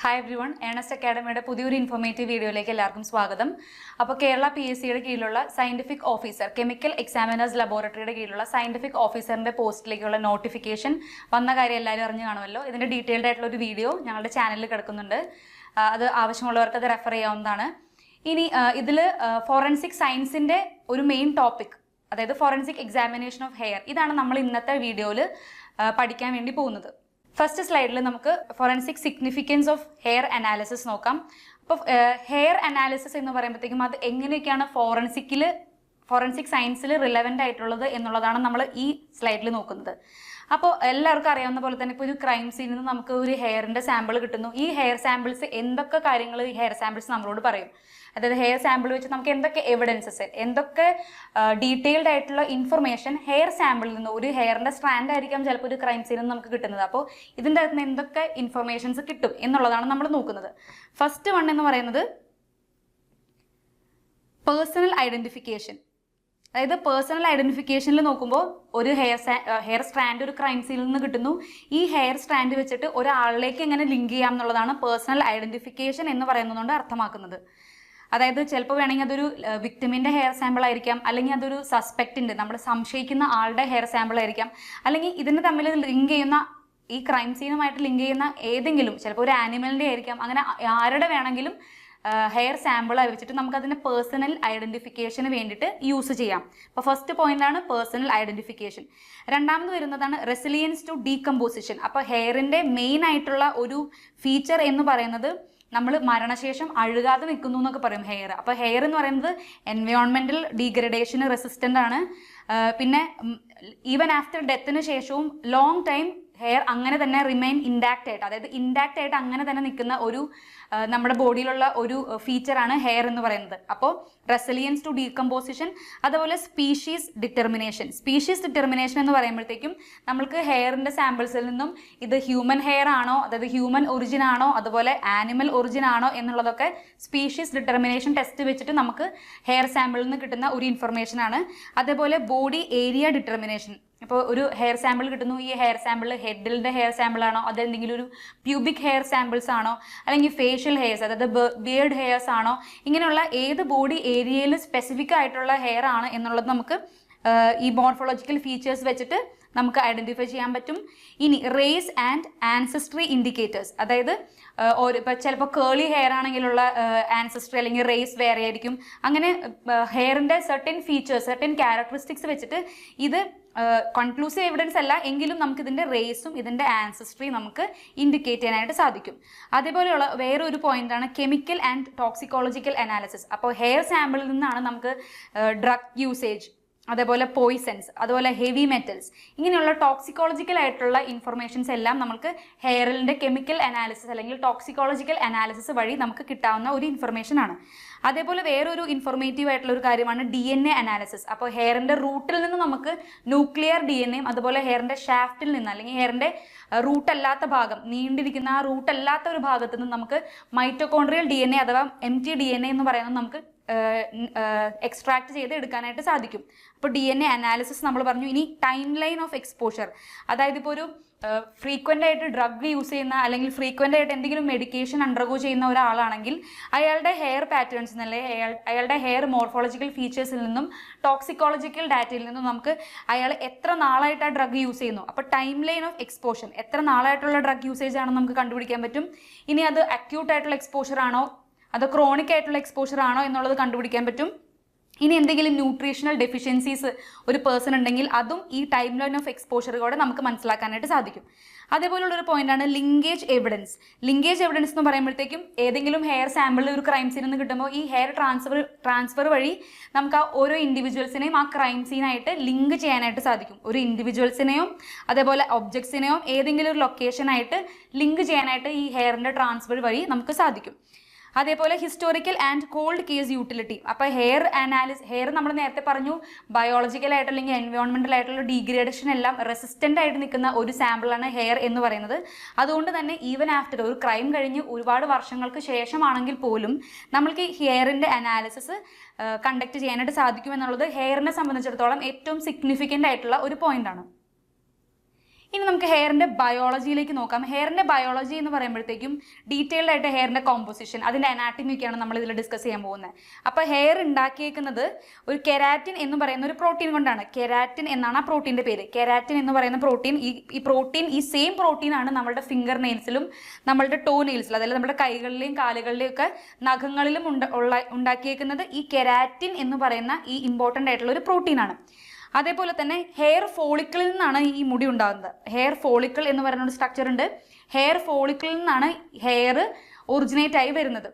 Hi every one, Ernest അക്കാഡമിയുടെ പുതിയൊരു informative വീഡിയോയിലേക്ക് എല്ലാവർക്കും സ്വാഗതം. അപ്പോൾ കേരള PSCയുടെ കീഴിലുള്ള സയന്റിഫിക് ഓഫീസർ, കെമിക്കൽ എക്സാമിനേഴ്സ് ലബോറട്ടറിയുടെ കീഴിലുള്ള സയന്റിഫിക് ഓഫീസറിന്റെ പോസ്റ്റിലേക്കുള്ള നോട്ടിഫിക്കേഷൻ വന്ന കാര്യം എല്ലാവരും അറിഞ്ഞു കാണുമല്ലോ. ഇതിന്റെ ഡീറ്റെയിൽഡ് ആയിട്ടുള്ള ഒരു വീഡിയോ ഞങ്ങളുടെ ചാനലിൽ കിടക്കുന്നുണ്ട്. അത് ആവശ്യമുള്ളവർക്ക് അത് റെഫർ ചെയ്യാവുന്നതാണ്. ഇനി ഇതിൽ ഫോറൻസിക് സയൻസിന്റെ ഒരു മെയിൻ ടോപ്പിക്, അതായത് ഫോറൻസിക് എക്സാമിനേഷൻ ഓഫ് ഹെയർ, ഇതാണ് നമ്മൾ ഇന്നത്തെ വീഡിയോയിൽ പഠിക്കാൻ വേണ്ടി പോകുന്നത്. ഫസ്റ്റ് സ്ലൈഡിൽ നമുക്ക് forensic significance of hair analysis നോക്കാം. അപ്പോൾ ഹെയർ അനാലിസിസ് എന്ന് പറയുമ്പോഴത്തേക്കും അത് എങ്ങനെയൊക്കെയാണ് ഫോറൻസിക് സയൻസിൽ റിലവൻ്റ് ആയിട്ടുള്ളത് എന്നുള്ളതാണ് നമ്മൾ ഈ സ്ലൈഡിൽ നോക്കുന്നത്. അപ്പോൾ എല്ലാവർക്കും അറിയാവുന്ന പോലെ തന്നെ ഇപ്പോൾ ഒരു ക്രൈം സീനിൽ നിന്ന് നമുക്ക് ഒരു ഹെയറിൻ്റെ സാമ്പിൾ കിട്ടുന്നു. ഈ ഹെയർ സാമ്പിൾസ് എന്തൊക്കെ കാര്യങ്ങൾ ഈ ഹെയർ സാമ്പിൾസ് നമ്മളോട് പറയും, അതായത് ഹെയർ സാമ്പിൾ വെച്ച് നമുക്ക് എന്തൊക്കെ എവിഡൻസസ്, എന്തൊക്കെ ഡീറ്റെയിൽഡ് ആയിട്ടുള്ള ഇൻഫർമേഷൻ ഹെയർ സാമ്പിളിൽ നിന്ന്, ഒരു ഹെയറിൻ്റെ സ്ട്രാൻഡ് ആയിരിക്കാം ചിലപ്പോൾ ഒരു ക്രൈം സീനിൽ നിന്ന് നമുക്ക് കിട്ടുന്നത്. അപ്പോൾ ഇതിൻ്റെ അകത്ത് നിന്ന് എന്തൊക്കെ ഇൻഫർമേഷൻസ് കിട്ടും എന്നുള്ളതാണ് നമ്മൾ നോക്കുന്നത്. ഫസ്റ്റ് വൺ എന്ന് പറയുന്നത് പേഴ്സണൽ ഐഡന്റിഫിക്കേഷൻ. അതായത് പേഴ്സണൽ ഐഡന്റിഫിക്കേഷനിൽ നോക്കുമ്പോൾ ഒരു ഹെയർ സ്ട്രാൻഡ് ഒരു ക്രൈം സീനിൽ നിന്ന് കിട്ടുന്നു. ഈ ഹെയർ സ്ട്രാൻഡ് വെച്ചിട്ട് ഒരാളിലേക്ക് എങ്ങനെ ലിങ്ക് ചെയ്യാം എന്നുള്ളതാണ് പേഴ്സണൽ ഐഡന്റിഫിക്കേഷൻ എന്ന് പറയുന്നതുകൊണ്ട് അർത്ഥമാക്കുന്നത്. അതായത് ചിലപ്പോൾ വേണമെങ്കിൽ അതൊരു വിക്ടിമിൻ്റെ ഹെയർ സാമ്പിൾ ആയിരിക്കാം, അല്ലെങ്കിൽ അതൊരു സസ്പെക്റ്റിൻ്റെ, നമ്മൾ സംശയിക്കുന്ന ആളുടെ ഹെയർ സാമ്പിൾ ആയിരിക്കാം, അല്ലെങ്കിൽ ഇതിന് തമ്മിൽ ലിങ്ക് ചെയ്യുന്ന, ഈ ക്രൈം സീനുമായിട്ട് ലിങ്ക് ചെയ്യുന്ന ഏതെങ്കിലും, ചിലപ്പോൾ ഒരു ആനിമലിൻ്റെ ആയിരിക്കാം, അങ്ങനെ ആരുടെ വേണമെങ്കിലും ഹെയർ സാമ്പിൾ വെച്ചിട്ട് നമുക്ക് അതിൻ്റെ പേഴ്സണൽ ഐഡന്റിഫിക്കേഷന് വേണ്ടിയിട്ട് യൂസ് ചെയ്യാം. അപ്പോൾ ഫസ്റ്റ് പോയിന്റാണ് പേഴ്സണൽ ഐഡന്റിഫിക്കേഷൻ. രണ്ടാമത് വരുന്നതാണ് റെസിലിയൻസ് ടു ഡീകമ്പോസിഷൻ. അപ്പോൾ ഹെയറിൻ്റെ മെയിൻ ആയിട്ടുള്ള ഒരു ഫീച്ചർ എന്ന് പറയുന്നത് നമ്മൾ മരണശേഷം അഴുകാതെ നിൽക്കുന്നു എന്നൊക്കെ പറയും ഹെയർ. അപ്പോൾ ഹെയർ എന്ന് പറയുന്നത് എൻവയോൺമെന്റൽ ഡീഗ്രഡേഷന് റെസിസ്റ്റൻ്റ് ആണ്. പിന്നെ ഈവൻ ആഫ്റ്റർ ഡെത്തിന് ശേഷവും ലോങ് ടൈം ഹെയർ അങ്ങനെ തന്നെ റിമെയിൻ ഇൻടാക്റ്റ് ആയിട്ട്, അതായത് ഇൻടാക്റ്റ് ആയിട്ട് അങ്ങനെ തന്നെ നിൽക്കുന്ന ഒരു നമ്മുടെ ബോഡിയിലുള്ള ഒരു ഫീച്ചറാണ് ഹെയർ എന്ന് പറയുന്നത്. അപ്പോൾ റെസിലിയൻസ് ടു ഡീകമ്പോസിഷൻ, അതുപോലെ സ്പീഷീസ് ഡിറ്റർമിനേഷൻ. സ്പീഷീസ് ഡിറ്റർമിനേഷൻ എന്ന് പറയുമ്പോഴത്തേക്കും നമ്മൾക്ക് ഹെയറിൻ്റെ സാമ്പിൾസിൽ നിന്നും ഇത് ഹ്യൂമൻ ഹെയർ ആണോ, അതായത് ഹ്യൂമൻ ഒറിജിൻ ആണോ, അതുപോലെ ആനിമൽ ഒറിജിൻ ആണോ എന്നുള്ളതൊക്കെ സ്പീഷീസ് ഡിറ്റർമിനേഷൻ ടെസ്റ്റ് വെച്ചിട്ട് നമുക്ക് ഹെയർ സാമ്പിളിൽ നിന്ന് കിട്ടുന്ന ഒരു ഇൻഫർമേഷൻ ആണ്. അതേപോലെ ബോഡി ഏരിയ ഡിറ്റർമിനേഷൻ. ഇപ്പോൾ ഒരു ഹെയർ സാമ്പിൾ കിട്ടുന്നു, ഈ ഹെയർ സാമ്പിൾ ഹെഡിൻ്റെ ഹെയർ സാമ്പിൾ ആണോ, അതെന്തെങ്കിലും ഒരു പ്യൂബിക് ഹെയർ സാമ്പിൾസ് ആണോ, അല്ലെങ്കിൽ ഫേഷ്യൽ ഹെയർസ്, അതായത് ബിയർഡ് ഹെയർസ് ആണോ, ഇങ്ങനെയുള്ള ഏത് ബോഡി ഏരിയയിൽ സ്പെസിഫിക് ആയിട്ടുള്ള ഹെയർ ആണ് എന്നുള്ളത് നമുക്ക് ഈ മോർഫോളജിക്കൽ ഫീച്ചേഴ്സ് വെച്ചിട്ട് നമുക്ക് ഐഡന്റിഫൈ ചെയ്യാൻ പറ്റും. ഇനി റേസ് ആൻഡ് ആൻസസ്ട്രി ഇൻഡിക്കേറ്റേഴ്സ്, അതായത് ഇപ്പോൾ ചിലപ്പോൾ കേളി ഹെയർ ആണെങ്കിലുള്ള ആൻസസ്ട്രി അല്ലെങ്കിൽ റേസ് വേറെ ആയിരിക്കും. അങ്ങനെ ഹെയറിൻ്റെ സർട്ടൻ ഫീച്ചേഴ്സ്, സർട്ടൻ ക്യാരക്ടറിസ്റ്റിക്സ് വെച്ചിട്ട് ഇത് കൺക്ലൂസീവ് എവിഡൻസ് അല്ല എങ്കിലും നമുക്ക് ഇതിൻ്റെ റേസും ഇതിൻ്റെ ആൻസസ്ട്രി നമുക്ക് ഇൻഡിക്കേറ്റ് ചെയ്യാനായിട്ട് സാധിക്കും. അതേപോലെയുള്ള വേറൊരു പോയിന്റാണ് കെമിക്കൽ ആൻഡ് ടോക്സിക്കോളജിക്കൽ അനാലിസിസ്. അപ്പോൾ ഹെയർ സാമ്പിളിൽ നിന്നാണ് നമുക്ക് ഡ്രഗ് യൂസേജ്, അതേപോലെ പോയിസൺസ്, അതുപോലെ ഹെവി മെറ്റൽസ്, ഇങ്ങനെയുള്ള ടോക്സിക്കോളജിക്കൽ ആയിട്ടുള്ള ഇൻഫർമേഷൻസ് എല്ലാം നമുക്ക് ഹെയറിൻ്റെ കെമിക്കൽ അനാലിസിസ് അല്ലെങ്കിൽ ടോക്സിക്കോളജിക്കൽ അനാലിസിസ് വഴി നമുക്ക് കിട്ടാവുന്ന ഒരു ഇൻഫർമേഷൻ ആണ്. അതേപോലെ വേറൊരു ഇൻഫോർമേറ്റീവ് ആയിട്ടുള്ള ഒരു കാര്യമാണ് DNA അനാലിസിസ്. അപ്പോൾ ഹെയറിൻ്റെ റൂട്ടിൽ നിന്ന് നമുക്ക് ന്യൂക്ലിയർ DNAയും അതുപോലെ ഹെയറിൻ്റെ ഷാഫ്റ്റിൽ നിന്ന് അല്ലെങ്കിൽ ഹെയറിൻ്റെ റൂട്ടല്ലാത്ത ഭാഗം, നീണ്ടിരിക്കുന്ന ആ റൂട്ടല്ലാത്ത ഒരു ഭാഗത്ത് നിന്ന് നമുക്ക് മൈറ്റോകോൺഡ്രിയൽ DNA അഥവാ mtDNA എന്ന് പറയുന്നത് നമുക്ക് എക്സ്ട്രാക്ട് ചെയ്ത് എടുക്കാനായിട്ട് സാധിക്കും. അപ്പോൾ DNA അനാലിസിസ് നമ്മൾ പറഞ്ഞു. ഇനി ടൈം ലൈൻ ഓഫ് എക്സ്പോഷർ, അതായത് ഇപ്പോൾ ഒരു ഫ്രീക്വൻ്റ് ആയിട്ട് ഡ്രഗ് യൂസ് ചെയ്യുന്ന അല്ലെങ്കിൽ ഫ്രീക്വൻ്റ് ആയിട്ട് എന്തെങ്കിലും മെഡിക്കേഷൻ അണ്ടർഗോ ചെയ്യുന്ന ഒരാളാണെങ്കിൽ അയാളുടെ ഹെയർ പാറ്റേൺസ് അല്ലെങ്കിൽ അയാളുടെ ഹെയർ മോർഫോളജിക്കൽ ഫീച്ചേഴ്സിൽ നിന്നും ടോക്സിക്കോളജിക്കൽ ഡാറ്റയിൽ നിന്നും നമുക്ക് അയാൾ എത്ര നാളായിട്ട് ആ ഡ്രഗ് യൂസ് ചെയ്യുന്നു, അപ്പോൾ ടൈം ലൈൻ ഓഫ് എക്സ്പോഷർ, എത്ര നാളായിട്ടുള്ള ഡ്രഗ് യൂസേജ് ആണെന്ന് നമുക്ക് കണ്ടുപിടിക്കാൻ പറ്റും. ഇനി അത് അക്യൂട്ട് ആയിട്ടുള്ള എക്സ്പോഷർ ആണോ, അത് ക്രോണിക് ആയിട്ടുള്ള എക്സ്പോഷർ ആണോ എന്നുള്ളത് കണ്ടുപിടിക്കാൻ പറ്റും. ഇനി എന്തെങ്കിലും ന്യൂട്രീഷണൽ ഡെഫിഷ്യൻസീസ് ഒരു പേഴ്സൺ ഉണ്ടെങ്കിൽ അതും ഈ ടൈം ലൈൻ ഓഫ് എക്സ്പോഷറിലൂടെ നമുക്ക് മനസ്സിലാക്കാനായിട്ട് സാധിക്കും. അതേപോലുള്ളൊരു പോയിന്റാണ് ലിങ്കേജ് എവിഡൻസ്. ലിങ്കേജ് എവിഡൻസ് എന്ന് പറയുമ്പോഴത്തേക്കും ഏതെങ്കിലും ഹെയർ സാമ്പിളിൽ ഒരു ക്രൈം സീനിൽ നിന്ന് കിട്ടുമ്പോൾ ഈ ഹെയർ ട്രാൻസ്ഫർ വഴി നമുക്ക് ആ ഓരോ ഇൻഡിവിജ്വൽസിനെയും ആ ക്രൈം സീനായിട്ട് ലിങ്ക് ചെയ്യാനായിട്ട് സാധിക്കും. ഒരു ഇൻഡിവിജ്വൽസിനെയും അതേപോലെ ഒബ്ജക്ട്സിനെയും ഏതെങ്കിലും ഒരു ലൊക്കേഷനായിട്ട് ലിങ്ക് ചെയ്യാനായിട്ട് ഈ ഹെയറിൻ്റെ ട്രാൻസ്ഫർ വഴി നമുക്ക് സാധിക്കും. അതേപോലെ historical and called case utility. അപ്പോൾ ഹെയർ നമ്മൾ നേരത്തെ പറഞ്ഞു ബയോളജിക്കൽ ആയിട്ട് അല്ലെങ്കിൽ എൻവയോൺമെന്റൽ ആയിട്ടുള്ള ഡീഗ്രേഡേഷൻ എല്ലാം റെസിസ്റ്റന്റ് ആയിട്ട് നിൽക്കുന്ന ഒരു സാമ്പിളാണ് ഹെയർ എന്ന് പറയുന്നത്. അതുകൊണ്ട് തന്നെ ഈവൻ ആഫ്റ്റർ ഒരു ക്രൈം കഴിഞ്ഞ് ഒരുപാട് വർഷങ്ങൾക്ക് ശേഷമാണെങ്കിൽ പോലും നമ്മൾക്ക് ഈ ഹെയറിൻ്റെ അനാലിസിസ് കണ്ടക്ട് ചെയ്യാനായിട്ട് സാധിക്കും എന്നുള്ളത് ഹെയറിനെ സംബന്ധിച്ചിടത്തോളം ഏറ്റവും സിഗ്നിഫിക്കൻ്റ് ആയിട്ടുള്ള ഒരു പോയിന്റാണ്. ഇനി നമുക്ക് ഹെയറിന്റെ ബയോളജിയിലേക്ക് നോക്കാം. ഹെയറിന്റെ ബയോളജി എന്ന് പറയുമ്പോഴത്തേക്കും ഡീറ്റെയിൽഡ് ആയിട്ട് ഹെയറിന്റെ കോമ്പോസിഷൻ, അതിന്റെ അനാറ്റമി ഒക്കെയാണ് നമ്മൾ ഇതിൽ ഡിസ്കസ് ചെയ്യാൻ പോകുന്നത്. അപ്പോൾ ഹെയർ ഉണ്ടാക്കിയേക്കുന്നത് ഒരു കെരാറ്റിൻ എന്ന് പറയുന്ന ഒരു പ്രോട്ടീൻ കൊണ്ടാണ്. കെരാറ്റിൻ എന്നാണ് ആ പ്രോട്ടീന്റെ പേര്. കെരാറ്റിൻ എന്ന് പറയുന്ന പ്രോട്ടീൻ, ഈ സെയിം പ്രോട്ടീൻ ആണ് നമ്മുടെ ഫിംഗർ നെയിൽസിലും നമ്മളുടെ ടോ നെയിൽസിലും, അതായത് നമ്മുടെ കൈകളിലെയും കാലുകളിലെയും ഒക്കെ നഖങ്ങളിലും ഉണ്ടാക്കിയേക്കുന്നത് ഈ കെരാറ്റിൻ എന്ന് പറയുന്ന ഈ ഇമ്പോർട്ടൻ്റ് ആയിട്ടുള്ള ഒരു പ്രോട്ടീനാണ്. അതേപോലെ തന്നെ ഹെയർ ഫോളിക്കിളിൽ നിന്നാണ് ഈ മുടി ഉണ്ടാകുന്നത്. ഹെയർ ഫോളിക്കിൾ എന്ന് പറയുന്ന ഒരു സ്ട്രക്ചർ ഉണ്ട്. ഹെയർ ഫോളിക്കിളിൽ നിന്നാണ് ഹെയർ ഒറിജിനേറ്റ് ആയി വരുന്നത്.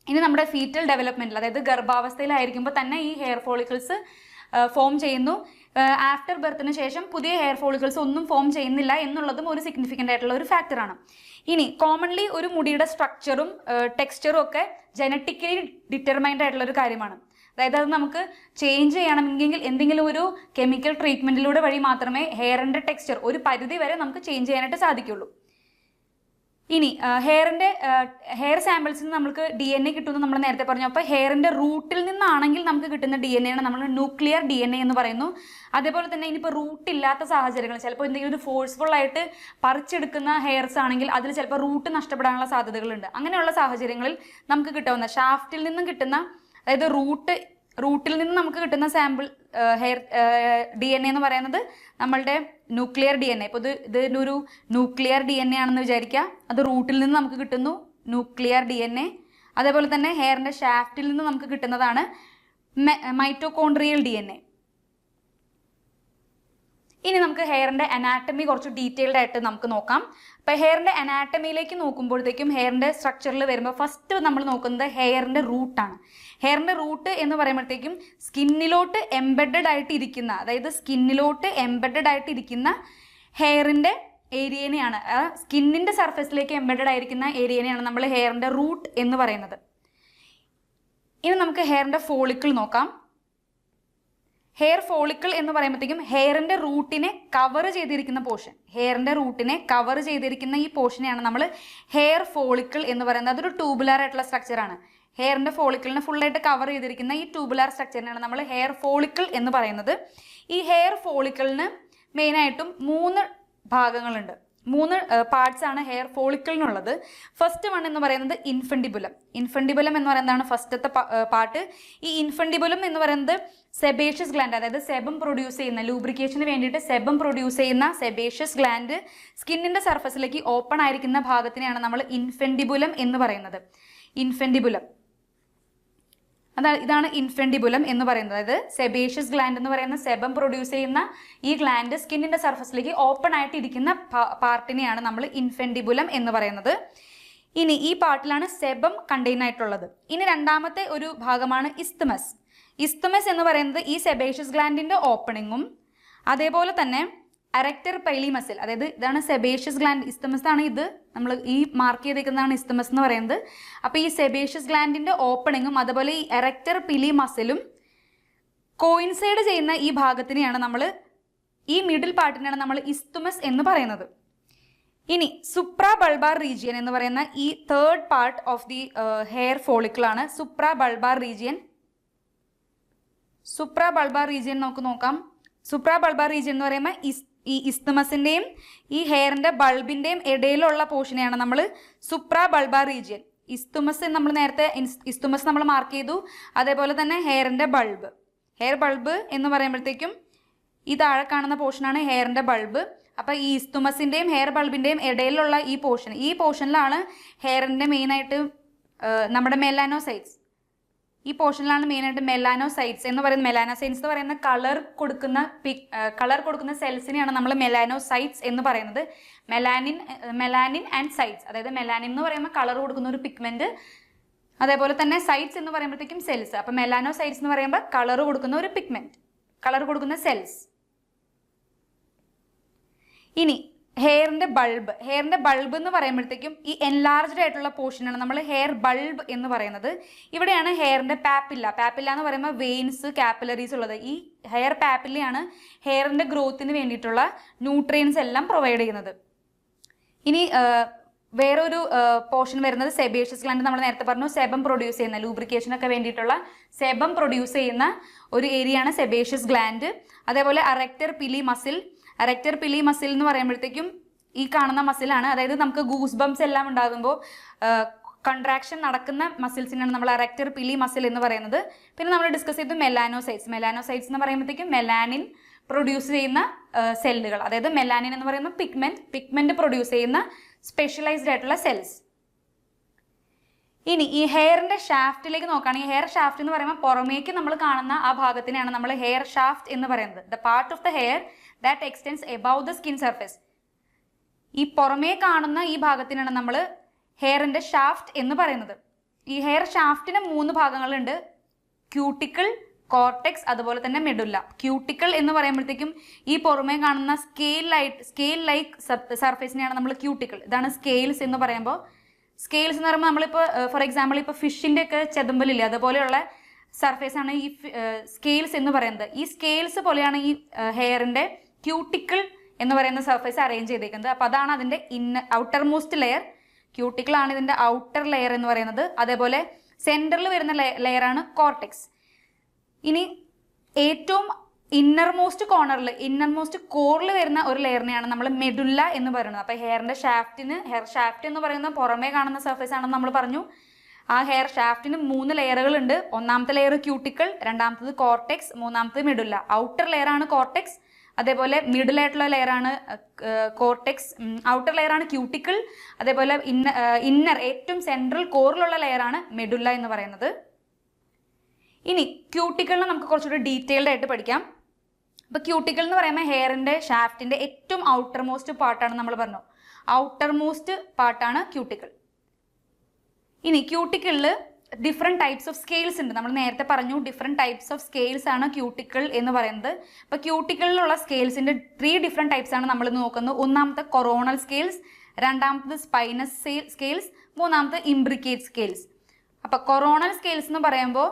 ഇനി നമ്മുടെ ഫീറ്റൽ ഡെവലപ്മെന്റിൽ, അതായത് ഗർഭാവസ്ഥയിലായിരിക്കുമ്പോൾ തന്നെ ഈ ഹെയർ ഫോളിക്കിൾസ് ഫോം ചെയ്യുന്നു. ആഫ്റ്റർ ബർത്തിന് ശേഷം പുതിയ ഹെയർ ഫോളിക്കിൾസ് ഒന്നും ഫോം ചെയ്യുന്നില്ല എന്നുള്ളതും ഒരു സിഗ്നിഫിക്കൻ്റ് ആയിട്ടുള്ള ഒരു ഫാക്ടറാണ്. ഇനി കോമൺലി ഒരു മുടിയുടെ സ്ട്രക്ചറും ടെക്സ്ചറും ഒക്കെ ജനറ്റിക്കലി ഡിറ്റർമൈൻഡ് ആയിട്ടുള്ള ഒരു കാര്യമാണ്. അതായത് അത് നമുക്ക് ചേഞ്ച് ചെയ്യണമെങ്കിൽ എന്തെങ്കിലും ഒരു കെമിക്കൽ ട്രീറ്റ്മെന്റിലൂടെ വഴി മാത്രമേ ഹെയറിന്റെ ടെക്സ്ചർ ഒരു പരിധി വരെ നമുക്ക് ചേഞ്ച് ചെയ്യാനായിട്ട് സാധിക്കുള്ളൂ. ഇനി ഹെയർ സാമ്പിൾസിൽ നിന്ന് നമുക്ക് DNA കിട്ടുമെന്ന് നമ്മൾ നേരത്തെ പറഞ്ഞു. അപ്പോൾ ഹെയറിന്റെ റൂട്ടിൽ നിന്നാണെങ്കിൽ നമുക്ക് കിട്ടുന്ന DNA ആണ് നമ്മൾ ന്യൂക്ലിയർ DNA എന്ന് പറയുന്നു. അതേപോലെ തന്നെ ഇനിയിപ്പോൾ റൂട്ട് ഇല്ലാത്ത സാഹചര്യങ്ങൾ, ചിലപ്പോൾ എന്തെങ്കിലും ഒരു ഫോഴ്സ്ഫുൾ ആയിട്ട് പറിച്ചെടുക്കുന്ന ഹെയർസ് ആണെങ്കിൽ അതിൽ ചിലപ്പോൾ റൂട്ട് നഷ്ടപ്പെടാനുള്ള സാധ്യതകളുണ്ട്. അങ്ങനെയുള്ള സാഹചര്യങ്ങളിൽ നമുക്ക് കിട്ടാവുന്ന ഷാഫ്റ്റിൽ നിന്നും കിട്ടുന്ന, അതായത് റൂട്ടിൽ നിന്ന് നമുക്ക് കിട്ടുന്ന സാമ്പിൾ ഹെയർ DNA എന്ന് പറയുന്നത് നമ്മളുടെ ന്യൂക്ലിയർ DNA. ഇപ്പോൾ ഇതിൻ്റെ ഒരു ന്യൂക്ലിയർ DNA ആണെന്ന് വിചാരിക്കുക. അത് റൂട്ടിൽ നിന്ന് നമുക്ക് കിട്ടുന്നു ന്യൂക്ലിയർ DNA. അതേപോലെ തന്നെ ഹെയറിൻ്റെ ഷാഫ്റ്റിൽ നിന്ന് നമുക്ക് കിട്ടുന്നതാണ് മൈറ്റോകോൺഡ്രിയൽ DNA. ഇനി നമുക്ക് ഹെയറിൻ്റെ അനാറ്റമി കുറച്ച് ഡീറ്റെയിൽഡ് ആയിട്ട് നമുക്ക് നോക്കാം. അപ്പോൾ ഹെയറിൻ്റെ അനാറ്റമിയിലേക്ക് നോക്കുമ്പോഴത്തേക്കും ഹെയറിൻ്റെ സ്ട്രക്ചറിൽ വരുമ്പോൾ ഫസ്റ്റ് നമ്മൾ നോക്കുന്നത് ഹെയറിൻ്റെ റൂട്ടാണ്. ഹെയറിൻ്റെ റൂട്ട് എന്ന് പറയുമ്പോഴത്തേക്കും സ്കിന്നിലോട്ട് എംബെഡഡ് ആയിട്ട് ഇരിക്കുന്ന, അതായത് സ്കിന്നിലോട്ട് എംബെഡഡ് ആയിട്ട് ഇരിക്കുന്ന ഹെയറിൻ്റെ ഏരിയനെയാണ്, സ്കിന്നിൻ്റെ സർഫസിലേക്ക് എംബെഡഡ് ആയിരിക്കുന്ന ഏരിയനെയാണ് നമ്മൾ ഹെയറിൻ്റെ റൂട്ട് എന്ന് പറയുന്നത്. ഇനി നമുക്ക് ഹെയറിൻ്റെ ഫോളിക്കിൾ നോക്കാം. ഹെയർ ഫോളിക്കിൾ എന്ന് പറയുമ്പോഴത്തേക്കും ഹെയറിൻ്റെ റൂട്ടിനെ കവർ ചെയ്തിരിക്കുന്ന പോർഷൻ, ഹെയറിൻ്റെ റൂട്ടിനെ കവർ ചെയ്തിരിക്കുന്ന ഈ പോർഷനെയാണ് നമ്മൾ ഹെയർ ഫോളിക്കിൾ എന്ന് പറയുന്നത്. അതൊരു ട്യൂബുലാർ ആയിട്ടുള്ള സ്ട്രക്ചറാണ്. ഹെയറിൻ്റെ ഫോളിക്കിളിനെ ഫുള്ളായിട്ട് കവർ ചെയ്തിരിക്കുന്ന ഈ ട്യൂബുലാർ സ്ട്രക്ചറിനാണ് നമ്മൾ ഹെയർ ഫോളിക്കിൾ എന്ന് പറയുന്നത്. ഈ ഹെയർ ഫോളിക്കിളിന് മെയിനായിട്ടും 3 ഭാഗങ്ങളുണ്ട്, 3 പാർട്സ് ആണ് ഹെയർ ഫോളിക്കിളിനുള്ളത്. ഫസ്റ്റ് വൺ എന്ന് പറയുന്നത് ഇൻഫണ്ടിബുലം. ഇൻഫണ്ടിബുലം എന്ന് പറയുന്നതാണ് ഫസ്റ്റത്തെ പാർട്ട്. ഈ ഇൻഫണ്ടിബുലം എന്ന് പറയുന്നത് സെബേഷ്യസ് ഗ്ലാൻഡ്, അതായത് സെബം പ്രൊഡ്യൂസ് ചെയ്യുന്ന, ലൂബ്രിക്കേഷന് വേണ്ടിയിട്ട് സെബം പ്രൊഡ്യൂസ് ചെയ്യുന്ന സെബേഷ്യസ് ഗ്ലാൻഡ് സ്കിന്നിൻ്റെ സർഫസിലേക്ക് ഓപ്പൺ ആയിരിക്കുന്ന ഭാഗത്തിനെയാണ് നമ്മൾ ഇൻഫണ്ടിബുലം എന്ന് പറയുന്നത്. ഇൻഫണ്ടിബുലം, ഇതാണ് ഇൻഫണ്ടിബുലം എന്ന് പറയുന്നത്. അതായത് സെബേഷ്യസ് ഗ്ലാൻഡ് എന്ന് പറയുന്ന സെബം പ്രൊഡ്യൂസ് ചെയ്യുന്ന ഈ ഗ്ലാൻഡ് സ്കിന്നിൻ്റെ സർഫസിലേക്ക് ഓപ്പൺ ആയിട്ട് ഇരിക്കുന്ന പാർട്ടിനെയാണ് നമ്മൾ ഇൻഫണ്ടിബുലം എന്ന് പറയുന്നത്. ഇനി ഈ പാർട്ടിലാണ് സെബം കണ്ടെയ്ൻ ആയിട്ടുള്ളത്. ഇനി രണ്ടാമത്തെ ഒരു ഭാഗമാണ് ഇസ്തമസ്. ഇസ്തമസ് എന്ന് പറയുന്നത് ഈ സെബേഷ്യസ് ഗ്ലാൻഡിൻ്റെ ഓപ്പണിങ്ങും അതേപോലെ തന്നെ അറക്ടർ പൈലി മസിൽ, അതായത് ഇതാണ് സെബേഷ്യസ് ഗ്ലാൻഡ്. ഇസ്തമസ് ആണ് ഇത്, നമ്മൾ ഈ മാർക്ക് ചെയ്തേക്കുന്നതാണ് ഇസ്തമസ് എന്ന് പറയുന്നത്. അപ്പോൾ ഈ സെബേഷ്യസ് ഗ്ലാൻഡിൻ്റെ ഓപ്പണിങ്ങും അതുപോലെ ഈ എറക്ടർ പിലി മസിലും കോയിൻസൈഡ് ചെയ്യുന്ന ഈ ഭാഗത്തിനെയാണ് നമ്മൾ, ഈ മിഡിൽ പാർട്ടിനെയാണ് നമ്മൾ ഇസ്തുമസ് എന്ന് പറയുന്നത്. ഇനി സുപ്രാ ബൾബാർ റീജിയൻ എന്ന് പറയുന്ന ഈ third part of the hair ഫോളിക്കിളാണ് supra bulbar region. Supra bulbar region നമുക്ക് നോക്കാം. സുപ്രാ ബൾബാർ റീജിയൻ എന്ന് പറയുമ്പോൾ ഈ ഇസ്തമസിൻ്റെയും ഈ ഹെയറിൻ്റെ ബൾബിൻ്റെയും ഇടയിലുള്ള പോർഷനെയാണ് നമ്മൾ സുപ്രാ ബൾബാർ റീജിയൻ. ഇസ്തുമസ് നമ്മൾ നേരത്തെ ഇസ്തുമസ് നമ്മൾ മാർക്ക് ചെയ്തു. അതേപോലെ തന്നെ ഹെയറിൻ്റെ ബൾബ്, ഹെയർ ബൾബ് എന്ന് പറയുമ്പോഴത്തേക്കും ഈ താഴെ കാണുന്ന പോർഷനാണ് ഹെയറിൻ്റെ ബൾബ്. അപ്പോൾ ഈ ഇസ്തുമസിൻ്റെയും ഹെയർ ബൾബിൻ്റെയും ഇടയിലുള്ള ഈ പോർഷനിലാണ് ഹെയറിൻ്റെ മെയിനായിട്ട് നമ്മുടെ മെലാനോസൈറ്റ്സ്, ഈ പോർഷനിലാണ് മെയിനായിട്ട് മെലാനോസൈറ്റ്സ് എന്ന് പറയുന്നത്. മെലാനോസൈറ്റ്സ് എന്ന് പറയുന്ന കളർ കൊടുക്കുന്ന സെൽസിനെയാണ് നമ്മൾ മെലാനോസൈറ്റ്സ് എന്ന് പറയുന്നത്. മെലാനിൻ ആൻഡ് സൈറ്റ്സ്, അതായത് മെലാനിൻ എന്ന് പറയുമ്പോൾ കളർ കൊടുക്കുന്ന ഒരു പിഗ്മെന്റ്, അതേപോലെ തന്നെ സൈറ്റ്സ് എന്ന് പറയുമ്പോഴത്തേക്കും സെൽസ്. അപ്പോൾ മെലാനോസൈറ്റ്സ് എന്ന് പറയുമ്പോൾ കളർ കൊടുക്കുന്ന ഒരു പിഗ്മെന്റ്, കളർ കൊടുക്കുന്ന സെൽസ്. ഇനി ഹെയറിൻ്റെ ബൾബ് എന്ന് പറയുമ്പോഴത്തേക്കും ഈ എൻലാർജ്ഡ് ആയിട്ടുള്ള പോർഷനാണ് നമ്മൾ ഹെയർ ബൾബ് എന്ന് പറയുന്നത്. ഇവിടെയാണ് ഹെയറിൻ്റെ പാപ്പില്ല എന്ന് പറയുമ്പോൾ വെയിൻസ്, കാപ്പിലറീസ് ഉള്ളത്. ഈ ഹെയർ പാപ്പില്ലയാണ് ഹെയറിൻ്റെ ഗ്രോത്തിന് വേണ്ടിയിട്ടുള്ള ന്യൂട്രിയൻസ് എല്ലാം പ്രൊവൈഡ് ചെയ്യുന്നത്. ഇനി വേറൊരു പോർഷൻ വരുന്നത് സെബേഷ്യസ് ഗ്ലാൻഡ്. നമ്മൾ നേരത്തെ പറഞ്ഞു സെബം പ്രൊഡ്യൂസ് ചെയ്യുന്ന, ലൂബ്രിക്കേഷനൊക്കെ വേണ്ടിയിട്ടുള്ള സെബം പ്രൊഡ്യൂസ് ചെയ്യുന്ന ഒരു ഏരിയയാണ് സെബേഷ്യസ് ഗ്ലാൻഡ്. അതേപോലെ അറക്ടർ പിലി മസിൽ, എറക്ടർ പിലി മസിൽ എന്ന് പറയുമ്പോഴത്തേക്കും ഈ കാണുന്ന മസിലാണ്. അതായത് നമുക്ക് ഗൂസ് ബംസ് എല്ലാം ഉണ്ടാകുമ്പോൾ കൺട്രാക്ഷൻ നടക്കുന്ന മസിൽസിനാണ് നമ്മൾ എറക്ടർ പിലി മസിൽ എന്ന് പറയുന്നത്. പിന്നെ നമ്മൾ ഡിസ്കസ് ചെയ്തു മെലാനോസൈറ്റ്സ്. മെലാനോസൈറ്റ്സ് എന്ന് പറയുമ്പോഴത്തേക്കും മെലാനിൻ പ്രൊഡ്യൂസ് ചെയ്യുന്ന സെല്ലുകൾ, അതായത് മെലാനിൻ എന്ന് പറയുന്ന പിഗ്മെന്റ് പ്രൊഡ്യൂസ് ചെയ്യുന്ന സ്പെഷ്യലൈസ്ഡ് ആയിട്ടുള്ള സെൽസ്. ഇനി ഈ ഹെയറിന്റെ ഷാഫ്റ്റിലേക്ക് നോക്കുകയാണെങ്കിൽ ഹെയർ ഷാഫ്റ്റ് എന്ന് പറയുമ്പോൾ പുറമേക്ക് നമ്മൾ കാണുന്ന ആ ഭാഗത്തിനെയാണ് നമ്മൾ ഹെയർ ഷാഫ്റ്റ് എന്ന് പറയുന്നത്. The part of the hair that extends above the skin surface. ഈ പുറമേ കാണുന്ന ഈ ഭാഗത്തിനാണ് നമ്മൾ ഹെയറിന്റെ ഷാഫ്റ്റ് എന്ന് പറയുന്നത്. ഈ ഹെയർ ഷാഫ്റ്റിന് 3 ഭാഗങ്ങളുണ്ട്: ക്യൂട്ടിക്കിൾ, കോർട്ടെക്സ്, അതുപോലെ തന്നെ മെഡുല്ല. ക്യൂട്ടിക്കിൾ എന്ന് പറയുമ്പോഴത്തേക്കും ഈ പുറമേ കാണുന്ന സ്കെയിൽ ലൈക്ക് സർഫേസിനെയാണ് നമ്മൾ ക്യൂട്ടിക്കിൾ. ഇതാണ് സ്കെയിൽസ് എന്ന് പറയുമ്പോൾ. സ്കെയിൽസ് എന്ന് പറയുമ്പോൾ നമ്മളിപ്പോൾ ഫോർ എക്സാമ്പിൾ ഇപ്പോൾ ഫിഷിൻ്റെ ഒക്കെ ചെതുമ്പലില്ലേ, അതുപോലെയുള്ള സർഫേസ് ആണ് ഈ സ്കെയിൽസ് എന്ന് പറയുന്നത്. ഈ സ്കെയിൽസ് പോലെയാണ് ഈ ഹെയറിന്റെ ക്യൂട്ടിക്കിൾ എന്ന് പറയുന്ന സർഫേസ് അറേഞ്ച് ചെയ്തേക്കുന്നത്. അപ്പോൾ അതാണ് അതിന്റെ ഔട്ടർ മോസ്റ്റ് ലെയർ. ക്യൂട്ടിക്കിൾ ആണ് ഇതിന്റെ ഔട്ടർ ലെയർ എന്ന് പറയുന്നത്. അതേപോലെ സെന്ററിൽ വരുന്ന ലെയറാണ് കോർട്ടെക്സ്. ഇനി ഏറ്റവും ഇന്നർമോസ്റ്റ് കോറിൽ വരുന്ന ഒരു ലെയറിനെയാണ് നമ്മൾ മെഡുല്ല എന്ന് പറയുന്നത്. അപ്പോൾ ഹെയർ ഷാഫ്റ്റ് എന്ന് പറയുന്ന പുറമേ കാണുന്ന സർഫേസ് ആണെന്ന് നമ്മൾ പറഞ്ഞു. ആ ഹെയർ ഷാഫ്റ്റിന് 3 ലെയറുകളുണ്ട്. ഒന്നാമത്തെ ലെയർ ക്യൂട്ടിക്കിൾ, രണ്ടാമത്തത് കോർട്ടെക്സ്, മൂന്നാമത്തത് മെഡുല്ല. ഔട്ടർ ലെയർ ആണ് കോർട്ടെക്സ്, അതേപോലെ മിഡിൽ ആയിട്ടുള്ള ലെയറാണ് കോർട്ടെക്സ്, ഔട്ടർ ലെയറാണ് ക്യൂട്ടിക്കിൾ, അതേപോലെ ഇന്നർ ഏറ്റവും സെൻട്രൽ കോറിലുള്ള ലെയറാണ് മെഡുല്ല എന്ന് പറയുന്നത്. ഇനി ക്യൂട്ടിക്കിളിനെ നമുക്ക് കുറച്ചുകൂടി ഡീറ്റെയിൽഡ് ആയിട്ട് പഠിക്കാം. അപ്പോൾ ക്യൂട്ടിക്കിൾ എന്ന് പറയുമ്പോൾ ഹെയറിന്റെ ഷാഫ്റ്റിന്റെ ഏറ്റവും ഔട്ടർ മോസ്റ്റ് പാർട്ടാണ് നമ്മൾ പറഞ്ഞു. ഔട്ടർ മോസ്റ്റ് പാർട്ടാണ് ക്യൂട്ടിക്കിൾ. ഇനി ക്യൂട്ടിക്കിളിൽ ഡിഫറെൻറ്റ് ടൈപ്സ് ഓഫ് സ്കെയിൽസ് ഉണ്ട്. നമ്മൾ നേരത്തെ പറഞ്ഞു ഡിഫറെൻറ്റ് ടൈപ്സ് ഓഫ് സ്കെയിൽസ് ആണ് ക്യൂട്ടിക്കിൾ എന്ന് പറയുന്നത്. അപ്പോൾ ക്യൂട്ടിക്കിളിലുള്ള സ്കെയിൽസിന്റെ 3 ഡിഫറെൻറ്റ് ടൈപ്സ് ആണ് നമ്മൾ നോക്കുന്നത്. ഒന്നാമത്തെ കൊറോണൽ സ്കെയിൽസ്, രണ്ടാമത്തത് സ്പൈനസ് സ്കെയിൽസ്, മൂന്നാമത്തെ ഇംബ്രിക്കേറ്റ് സ്കെയിൽസ്. അപ്പോൾ കൊറോണൽ സ്കെയിൽസ് എന്ന് പറയുമ്പോൾ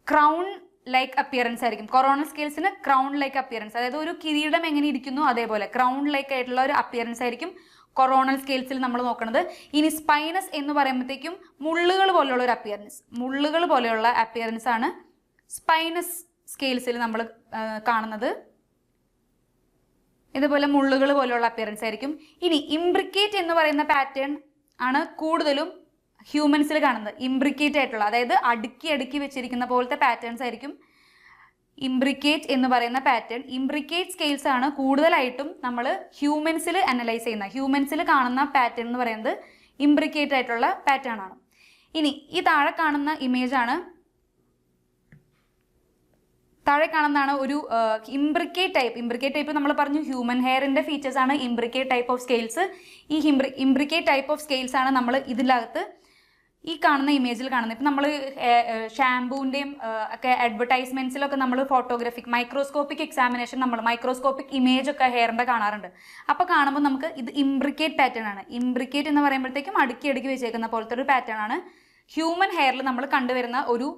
ക്രൗൺ ലൈക്ക് അപ്പിയറൻസ് ആയിരിക്കും. കൊറോണൽ സ്കെയിൽസിന് ക്രൗൺ ലൈക്ക് അപ്പിയറൻസ്, അതായത് ഒരു കിരീടം എങ്ങനെ ഇരിക്കുന്നു അതേപോലെ ക്രൗൺ ലൈക്ക് ആയിട്ടുള്ള ഒരു അപ്പിയറൻസ് ആയിരിക്കും കൊറോണൽ സ്കെയിൽസിൽ നമ്മൾ നോക്കുന്നത്. ഇനി സ്പൈനസ് എന്ന് പറയുമ്പോഴത്തേക്കും മുള്ളുകൾ പോലെയുള്ള ഒരു അപ്പിയറൻസ് ആണ് സ്പൈനസ് സ്കെയിൽസിൽ നമ്മൾ കാണുന്നത്. ഇതുപോലെ മുള്ളുകൾ പോലെയുള്ള അപ്പിയറൻസ് ആയിരിക്കും. ഇനി ഇംബ്രിക്കേറ്റ് എന്ന് പറയുന്ന പാറ്റേൺ ആണ് കൂടുതലും ഹ്യൂമൻസിൽ കാണുന്നത്. ഇംബ്രിക്കേറ്റ് ആയിട്ടുള്ള, അതായത് അടുക്കി വെച്ചിരിക്കുന്ന പോലത്തെ പാറ്റേൺസ് ആയിരിക്കും ഇംബ്രിക്കേറ്റ് എന്ന് പറയുന്ന പാറ്റേൺ. ഇംബ്രിക്കേറ്റ് സ്കെയിൽസ് ആണ് കൂടുതലായിട്ടും നമ്മൾ ഹ്യൂമൻസിൽ അനലൈസ് ചെയ്യുന്ന, ഹ്യൂമൻസിൽ കാണുന്ന പാറ്റേൺ എന്ന് പറയുന്നത് ഇംബ്രിക്കേറ്റ് ആയിട്ടുള്ള പാറ്റേൺ ആണ്. ഇനി ഈ താഴെ കാണുന്നതാണ് ഒരു ഇംബ്രിക്കേറ്റ് ടൈപ്പ് നമ്മൾ പറഞ്ഞു ഹ്യൂമൻ ഹെയറിന്റെ ഫീച്ചേഴ്സ് ആണ് ഇംബ്രിക്കേറ്റ് ടൈപ്പ് ഓഫ് സ്കെയിൽസ്. ഈ ഇംബ്രിക്കേറ്റ് ടൈപ്പ് ഓഫ് സ്കെയിൽസ് ആണ് നമ്മൾ ഇതിനകത്ത് ഈ കാണുന്ന ഇമേജിൽ കാണുന്നത്. ഇപ്പം നമ്മൾ ഷാംപൂവിൻ്റെയും ഒക്കെ അഡ്വർടൈസ്മെന്റ്സിലൊക്കെ നമ്മൾ മൈക്രോസ്കോപ്പിക് എക്സാമിനേഷൻ, നമ്മൾ മൈക്രോസ്കോപ്പിക് ഇമേജ് ഒക്കെ ഹെയറിൻ്റെ കാണാറുണ്ട്. അപ്പോൾ കാണുമ്പോൾ നമുക്ക് ഇത് ഇംബ്രിക്കേറ്റ് പാറ്റേൺ ആണ്. ഇംബ്രിക്കേറ്റ് എന്ന് പറയുമ്പോഴത്തേക്കും അടുക്കി വെച്ചേക്കുന്ന പോലത്തെ ഒരു പാറ്റേൺ ആണ് ഹ്യൂമൻ ഹെയറിൽ നമ്മൾ കണ്ടുവരുന്ന ഒരു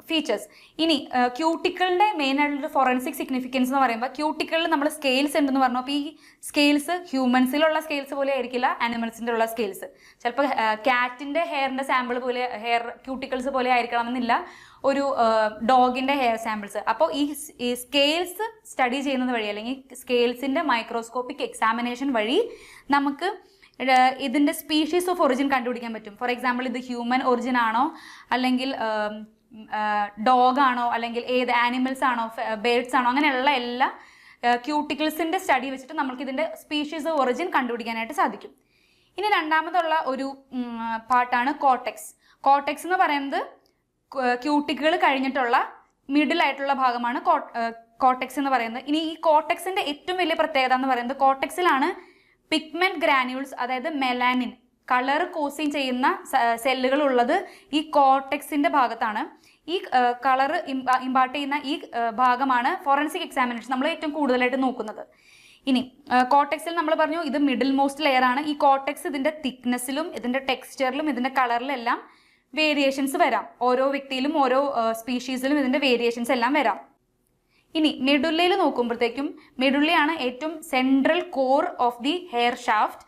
ഫീച്ചേഴ്സ്. ഇനി ക്യൂട്ടിക്കിളിന്റെ മെയിൻ ആയിട്ടുള്ള ഫോറൻസിക് സിഗ്നിഫിക്കൻസ് എന്ന് പറയുമ്പോൾ ക്യൂട്ടിക്കിളിൽ നമ്മൾ സ്കെയിൽസ് ഉണ്ടെന്ന് പറഞ്ഞു. അപ്പോൾ ഈ സ്കെയിൽസ് ഹ്യൂമൻസിലുള്ള സ്കെയിൽസ് പോലെ ആയിരിക്കില്ല ആനിമൽസിൻ്റെ ഉള്ള സ്കെയിൽസ്. ചിലപ്പോൾ ക്യാറ്റിന്റെ ഹെയറിന്റെ സാമ്പിൾ പോലെ ഹെയർ ക്യൂട്ടിക്കിൾസ് പോലെ ആയിരിക്കണമെന്നില്ല ഒരു ഡോഗിന്റെ ഹെയർ സാമ്പിൾസ്. അപ്പോൾ ഈ സ്കെയിൽസ് സ്റ്റഡി ചെയ്യുന്നത് വഴി, അല്ലെങ്കിൽ സ്കെയിൽസിന്റെ മൈക്രോസ്കോപ്പിക് എക്സാമിനേഷൻ വഴി നമുക്ക് ഇതിന്റെ സ്പീഷീസ് ഓഫ് ഒറിജിൻ കണ്ടുപിടിക്കാൻ പറ്റും. ഫോർ എക്സാമ്പിൾ ഇത് ഹ്യൂമൻ ഒറിജിൻ ആണോ, അല്ലെങ്കിൽ ഡോഗ് ആണോ, അല്ലെങ്കിൽ ഏത് ആനിമൽസ് ആണോ, ബേർഡ്സ് ആണോ, അങ്ങനെയുള്ള എല്ലാ ക്യൂട്ടിക്കിൾസിന്റെ സ്റ്റഡി വെച്ചിട്ട് നമുക്ക് ഇതിന്റെ സ്പീഷീസ് ഓഫ് ഒറിജിൻ കണ്ടുപിടിക്കാനായിട്ട് സാധിക്കും. ഇനി രണ്ടാമതുള്ള ഒരു പാർട്ടാണ് കോർട്ടെക്സ്. കോർട്ടെക്സ് എന്ന് പറയുന്നത് ക്യൂട്ടിക്കുകൾ കഴിഞ്ഞിട്ടുള്ള മിഡിൽ ആയിട്ടുള്ള ഭാഗമാണ് കോർട്ടെക്സ് എന്ന് പറയുന്നത്. ഇനി ഈ കോർട്ടെക്സിന്റെ ഏറ്റവും വലിയ പ്രത്യേകത എന്ന് പറയുന്നത് കോർട്ടെക്സിലാണ് പിഗ്മെന്റ് ഗ്രാന്യൂൾസ്, അതായത് മെലാനിൻ കളർ കോസിങ് ചെയ്യുന്ന സെല്ലുകൾ ഉള്ളത് ഈ കോർട്ടെക്സിന്റെ ഭാഗത്താണ്. ഈ കളർ ഇമ്പാർട്ട് ചെയ്യുന്ന ഈ ഭാഗമാണ് ഫോറൻസിക് എക്സാമിനേഷൻ നമ്മൾ ഏറ്റവും കൂടുതലായിട്ട് നോക്കുന്നത്. ഇനി കോർട്ടെക്സിൽ നമ്മൾ പറഞ്ഞു ഇത് മിഡിൽ മോസ്റ്റ് ലെയർ ആണ്. ഈ കോർട്ടെക്സ് ഇതിന്റെ തിക്നെസ്സിലും ഇതിന്റെ ടെക്സ്ചറിലും ഇതിന്റെ കളറിലും എല്ലാം വേരിയേഷൻസ് വരാം. ഓരോ വ്യക്തിയിലും ഓരോ സ്പീഷീസിലും ഇതിന്റെ വേരിയേഷൻസ് എല്ലാം വരാം. ഇനി മെഡുല്ലയിൽ നോക്കുമ്പോഴത്തേക്കും മെഡുല്ലയാണ് ഏറ്റവും central core of the hair shaft.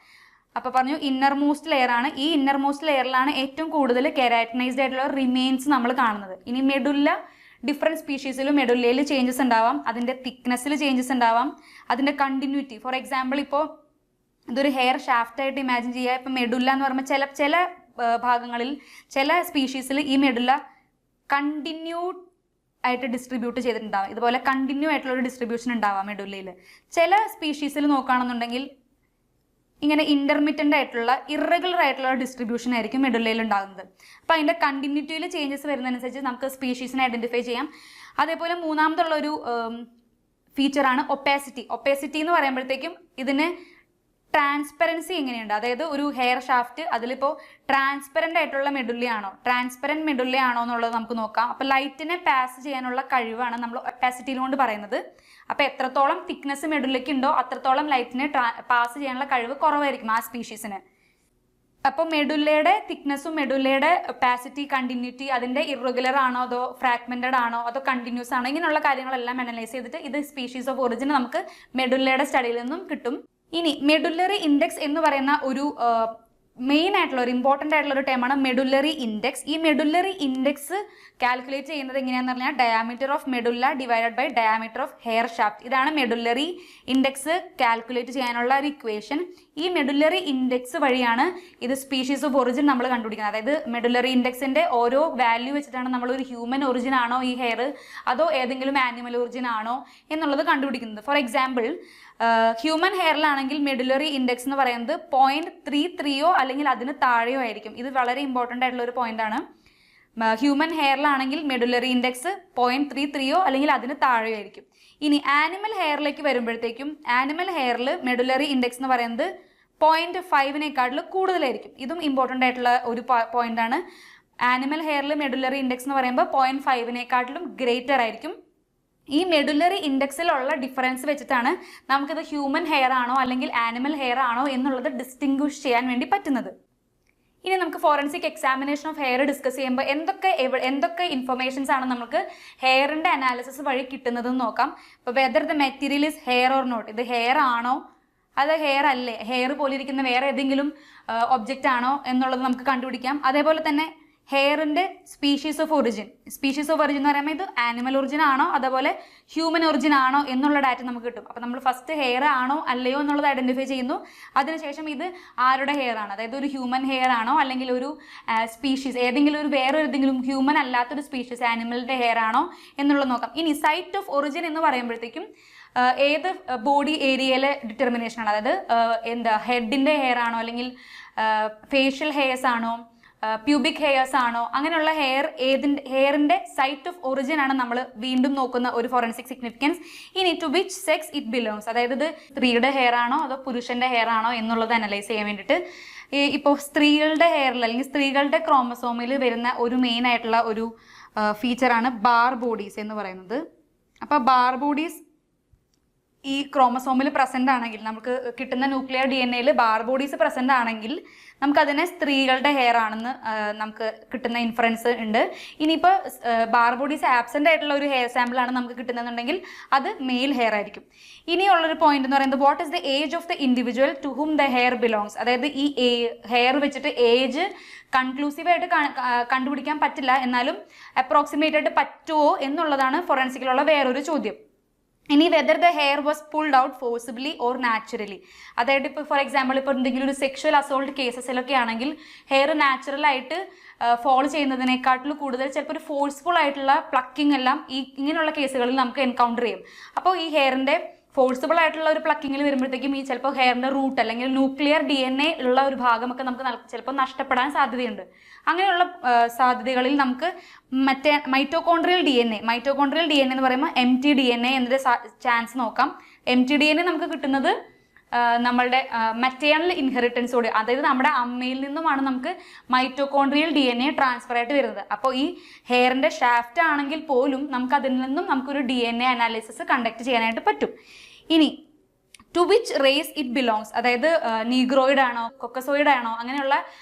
അപ്പോൾ പറഞ്ഞു ഇന്നർ മോസ്റ്റ് ലെയർ ആണ്. ഈ ഇന്നർ മോസ്റ്റ് ലെയറിലാണ് ഏറ്റവും കൂടുതൽ കെരാറ്റിനൈസ്ഡ് ആയിട്ടുള്ള റിമെയിൻസ് നമ്മൾ കാണുന്നത്. ഇനി മെഡുല്ല ഡിഫറെൻറ്റ് സ്പീഷീസിലും മെഡുല്ലയിൽ ചേഞ്ചസ് ഉണ്ടാവാം, അതിൻ്റെ തിക്നെസ്സിൽ ചേഞ്ചസ് ഉണ്ടാവാം, അതിൻ്റെ കണ്ടിന്യൂറ്റി. ഫോർ എക്സാമ്പിൾ ഇപ്പോൾ ഇതൊരു ഹെയർ ഷാഫ്റ്റ് ആയിട്ട് ഇമാജിൻ ചെയ്യുക. ഇപ്പം മെഡുല്ല എന്ന് പറയുമ്പോൾ ചില ഭാഗങ്ങളിൽ ചില സ്പീഷീസിൽ ഈ മെഡുല്ല കണ്ടിന്യൂഡ് ആയിട്ട് ഡിസ്ട്രിബ്യൂട്ട് ചെയ്തിട്ടുണ്ടാവാം. ഇതുപോലെ കണ്ടിന്യൂ ആയിട്ടുള്ള ഒരു ഡിസ്ട്രിബ്യൂഷൻ ഉണ്ടാവാം മെഡുല്ലയിൽ. ചില സ്പീഷീസിൽ നോക്കുകയാണെന്നുണ്ടെങ്കിൽ ഇങ്ങനെ ഇൻ്റർമിറ്റൻ്റ് ആയിട്ടുള്ള ഇറഗുലർ ആയിട്ടുള്ള ഡിസ്ട്രിബ്യൂഷൻ ആയിരിക്കും മെഡുല്ലയിൽ ഉണ്ടാകുന്നത്. അപ്പോൾ അതിൻ്റെ കണ്ടിന്യൂറ്റിയിൽ ചേഞ്ചസ് വരുന്നതനുസരിച്ച് നമുക്ക് സ്പീഷീസിനെ ഐഡൻറ്റിഫൈ ചെയ്യാം. അതേപോലെ മൂന്നാമതുള്ളൊരു ഫീച്ചറാണ് ഒപ്പാസിറ്റി. ഒപ്പാസിറ്റി എന്ന് പറയുമ്പോഴത്തേക്കും ഇതിന് ട്രാൻസ്പെറൻസി എങ്ങനെയുണ്ട്, അതായത് ഒരു ഹെയർ ഷാഫ്റ്റ് അതിലിപ്പോൾ ട്രാൻസ്പെറൻ്റ് ആയിട്ടുള്ള മെഡുല്ലയാണോ ട്രാൻസ്പെറൻറ്റ് മെഡുല്ലയാണോ എന്നുള്ളത് നമുക്ക് നോക്കാം. അപ്പോൾ ലൈറ്റിനെ പാസ് ചെയ്യാനുള്ള കഴിവാണ് നമ്മൾ ഒപ്പാസിറ്റിയിൽ കൊണ്ട് പറയുന്നത്. അപ്പോൾ എത്രത്തോളം തിക്നെസ് മെഡുല്ലയ്ക്ക് ഉണ്ടോ അത്രത്തോളം ലൈറ്റിനെ പാസ് ചെയ്യാനുള്ള കഴിവ് കുറവായിരിക്കും ആ സ്പീഷീസിന്. അപ്പോൾ മെഡുല്ലയുടെ തിക്നെസ്സും മെഡുല്ലയുടെ ഒപ്പാസിറ്റി, കണ്ടിന്യൂറ്റി, അതിൻ്റെ ഇറഗുലർ ആണോ അതോ ഫ്രാഗ്മെന്റഡ് ആണോ അതോ കണ്ടിന്യൂസ് ആണോ, ഇങ്ങനെയുള്ള കാര്യങ്ങളെല്ലാം അനലൈസ് ചെയ്തിട്ട് ഇത് സ്പീഷീസ് ഓഫ് ഒറിജിൻ നമുക്ക് മെഡുല്ലയുടെ സ്റ്റഡിയിൽ നിന്നും കിട്ടും. ഇനി മെഡുല്ലറി ഇൻഡെക്സ് എന്ന് പറയുന്ന ഒരു മെയിൻ ആയിട്ടുള്ള ഒരു ഇമ്പോർട്ടൻ്റ് ആയിട്ടുള്ള ഒരു ടേമാണ് മെഡുല്ലറി ഇൻഡെക്സ്. ഈ മെഡുല്ലറി ഇൻഡെക്സ് കാൽക്കുലേറ്റ് ചെയ്യുന്നത് എങ്ങനെയാണെന്ന് പറഞ്ഞാൽ diameter of medulla divided by diameter of hair shaft. ഇതാണ് മെഡുല്ലറി ഇൻഡെക്സ് കാൽക്കുലേറ്റ് ചെയ്യാനുള്ള ഒരു ഇക്വേഷൻ. ഈ മെഡുല്ലറി ഇൻഡെക്സ് വഴിയാണ് ഇത് സ്പീഷീസ് ഓഫ് ഒറിജിൻ നമ്മൾ കണ്ടുപിടിക്കുന്നത്. അതായത് മെഡുല്ലറി ഇൻഡെക്സിന്റെ ഓരോ വാല്യൂ വെച്ചിട്ടാണ് നമ്മൾ ഒരു ഹ്യൂമൻ ഒറിജിൻ ആണോ ഈ ഹെയർ അതോ ഏതെങ്കിലും ആനിമൽ ഒറിജിൻ ആണോ എന്നുള്ളത് കണ്ടുപിടിക്കുന്നത്. ഫോർ എക്സാമ്പിൾ ഹ്യൂമൻ ഹെയറിലാണെങ്കിൽ മെഡുലറി ഇൻഡെക്സ് എന്ന് പറയുന്നത് 0.33 അല്ലെങ്കിൽ അതിന് താഴെയോ ആയിരിക്കും. ഇത് വളരെ ഇമ്പോർട്ടൻ്റ് ആയിട്ടുള്ള ഒരു പോയിന്റ് ആണ്. ഹ്യൂമൻ ഹെയറിലാണെങ്കിൽ മെഡുലറി ഇൻഡെക്സ് 0.33 അല്ലെങ്കിൽ അതിന് താഴെയോ ആയിരിക്കും. ഇനി ആനിമൽ ഹെയറിലേക്ക് വരുമ്പോഴത്തേക്കും ആനിമൽ ഹെയറിൽ മെഡുലറി ഇൻഡെക്സ് എന്ന് പറയുന്നത് 0.5 കൂടുതലായിരിക്കും. ഇതും ഇമ്പോർട്ടൻ്റ് ആയിട്ടുള്ള ഒരു പോയിന്റ് ആണ്. ആനിമൽ ഹെയറിൽ മെഡുലറി ഇൻഡെക്സ് എന്ന് പറയുമ്പോൾ 0.5 ഗ്രേറ്റർ ആയിരിക്കും. ഈ മെഡുലറി ഇൻഡെക്സിലുള്ള ഡിഫറൻസ് വെച്ചിട്ടാണ് നമുക്കിത് ഹ്യൂമൻ ഹെയർ ആണോ അല്ലെങ്കിൽ ആനിമൽ ഹെയർ ആണോ എന്നുള്ളത് ഡിസ്റ്റിങ്വിഷ് ചെയ്യാൻ വേണ്ടി പറ്റുന്നത്. ഇനി നമുക്ക് forensic examination of hair discuss ചെയ്യുമ്പോൾ എന്തൊക്കെ ഇൻഫർമേഷൻസ് ആണ് നമുക്ക് ഹെയറിൻ്റെ അനാലിസിസ് വഴി കിട്ടുന്നതെന്ന് നോക്കാം. ഇപ്പോൾ whether the material is hair or not, ഇത് ഹെയർ ആണോ അത് ഹെയർ അല്ലേ, ഹെയർ പോലെ ഇരിക്കുന്ന വേറെ ഏതെങ്കിലും ഒബ്ജക്റ്റ് ആണോ എന്നുള്ളത് നമുക്ക് കണ്ടുപിടിക്കാം. അതേപോലെ തന്നെ ഹെയറിൻ്റെ സ്പീഷീസ് ഓഫ് ഒറിജിൻ എന്ന് പറയുമ്പോൾ ഇത് ആനിമൽ ഒറിജിൻ ആണോ അതുപോലെ ഹ്യൂമൻ ഒറിജിൻ ആണോ എന്നുള്ള ഡാറ്റ നമുക്ക് കിട്ടും. അപ്പോൾ നമ്മൾ ഫസ്റ്റ് ഹെയർ ആണോ അല്ലയോ എന്നുള്ളത് ഐഡൻറ്റിഫൈ ചെയ്യുന്നു. അതിനുശേഷം ഇത് ആരുടെ ഹെയർ ആണ്, അതായത് ഒരു ഹ്യൂമൻ ഹെയർ ആണോ അല്ലെങ്കിൽ ഒരു സ്പീഷീസ് ഏതെങ്കിലും ഒരു വേറെ ഏതെങ്കിലും ഹ്യൂമൻ അല്ലാത്തൊരു സ്പീഷീസ് ആനിമലിൻ്റെ ഹെയർ ആണോ എന്നുള്ളത് നോക്കാം. ഇനി സൈറ്റ് ഓഫ് ഒറിജിൻ എന്ന് പറയുമ്പോഴത്തേക്കും ഏത് ബോഡി ഏരിയയിലെ ഡിറ്റർമിനേഷൻ ആണ്, അതായത് ഹെഡിൻ്റെ ഹെയർ ആണോ അല്ലെങ്കിൽ ഫേഷ്യൽ ഹെയർസ് ആണോ പ്യൂബിക് ഹെയർസ് ആണോ, അങ്ങനെയുള്ള ഹെയറിൻ്റെ സൈറ്റ് ഓഫ് ഒറിജിൻ ആണ് നമ്മൾ വീണ്ടും നോക്കുന്ന ഒരു ഫോറൻസിക് സിഗ്നിഫിക്കൻസ്. ഇനി to which sex it belongs, അതായത് ഇത് സ്ത്രീയുടെ ഹെയർ ആണോ അതോ പുരുഷൻ്റെ ഹെയർ ആണോ എന്നുള്ളത് അനലൈസ് ചെയ്യാൻ വേണ്ടിയിട്ട് ഇപ്പോൾ സ്ത്രീകളുടെ ഹെയറിൽ അല്ലെങ്കിൽ സ്ത്രീകളുടെ ക്രോമസോമിൽ വരുന്ന ഒരു മെയിൻ ആയിട്ടുള്ള ഒരു ഫീച്ചറാണ് ബാർ ബോഡീസ് എന്ന് പറയുന്നത്. അപ്പോൾ ബാർ ബോഡീസ് ഈ ക്രോമസോമിൽ പ്രസൻ്റ് ആണെങ്കിൽ നമുക്ക് കിട്ടുന്ന nuclear DNA bar bodies present ആണെങ്കിൽ നമുക്കതിനെ സ്ത്രീകളുടെ ഹെയർ ആണെന്ന് നമുക്ക് കിട്ടുന്ന ഇൻഫറൻസ് ഉണ്ട്. ഇനിയിപ്പോൾ ബാർ ബോഡീസ് ആബ്സെൻ്റ് ആയിട്ടുള്ള ഒരു ഹെയർ സാമ്പിളാണ് നമുക്ക് കിട്ടുന്നതെന്നുണ്ടെങ്കിൽ അത് മെയിൽ ഹെയർ ആയിരിക്കും. ഇനിയുള്ളൊരു പോയിന്റ് എന്ന് പറയുന്നത് what is the age of the individual to whom the hair belongs, അതായത് ഈ ഹെയർ വെച്ചിട്ട് ഏജ് കൺക്ലൂസീവായിട്ട് കണ്ടുപിടിക്കാൻ പറ്റില്ല, എന്നാലും അപ്രോക്സിമേറ്റ് ആയിട്ട് പറ്റുമോ എന്നുള്ളതാണ് ഫോറൻസിക്കിലുള്ള വേറൊരു ചോദ്യം. ഇനി whether the hair was pulled out forcibly or naturally, അതായത് ഇപ്പോൾ ഫോർ എക്സാമ്പിൾ ഇപ്പോൾ എന്തെങ്കിലും ഒരു സെക്ഷൽ അസോൾട്ട് കേസസിലൊക്കെ ആണെങ്കിൽ ഹെയർ നാച്ചുറലായിട്ട് ഫോൾ ചെയ്യുന്നതിനേക്കാട്ടിൽ കൂടുതൽ ചിലപ്പോൾ ഒരു ഫോഴ്സ്ഫുൾ ആയിട്ടുള്ള പ്ലക്കിംഗ് എല്ലാം ഇങ്ങനെയുള്ള കേസുകളിൽ നമുക്ക് എൻകൗണ്ടർ ചെയ്യും. അപ്പോൾ ഈ ഹെയറിൻ്റെ ഫോഴ്സിബിൾ ആയിട്ടുള്ള ഒരു പ്ലക്കിങ്ങിൽ വരുമ്പോഴത്തേക്കും ഈ ചിലപ്പോൾ ഹെയറിൻ്റെ റൂട്ട് അല്ലെങ്കിൽ ന്യൂക്ലിയർ DNA ഉള്ള ഒരു ഭാഗമൊക്കെ നമുക്ക് ചിലപ്പോൾ നഷ്ടപ്പെടാൻ സാധ്യതയുണ്ട്. അങ്ങനെയുള്ള സാധ്യതകളിൽ നമുക്ക് മറ്റേ മൈറ്റോകോൺഡ്രിയൽ DNA എന്ന് പറയുമ്പോൾ mtDNA എന്നൊരു ചാൻസ് നോക്കാം. mtDNA നമുക്ക് കിട്ടുന്നത് നമ്മളുടെ മറ്റേണൽ ഇൻഹെറിറ്റൻസോടെ, അതായത് നമ്മുടെ അമ്മയിൽ നിന്നുമാണ് നമുക്ക് മൈറ്റോകോൺഡ്രിയൽ DNA ട്രാൻസ്ഫർ ആയിട്ട് വരുന്നത്. അപ്പോൾ ഈ ഹെയറിൻ്റെ ഷാഫ്റ്റ് ആണെങ്കിൽ പോലും നമുക്ക് അതിൽ നിന്നും നമുക്കൊരു DNA അനാലിസിസ് കണ്ടക്ട് ചെയ്യാനായിട്ട് പറ്റും. ഇനി to which race it belongs, അതായത് നീഗ്രോയിഡ് ആണോ കൊക്കസോയിഡ് ആണോ അങ്ങനെയുള്ള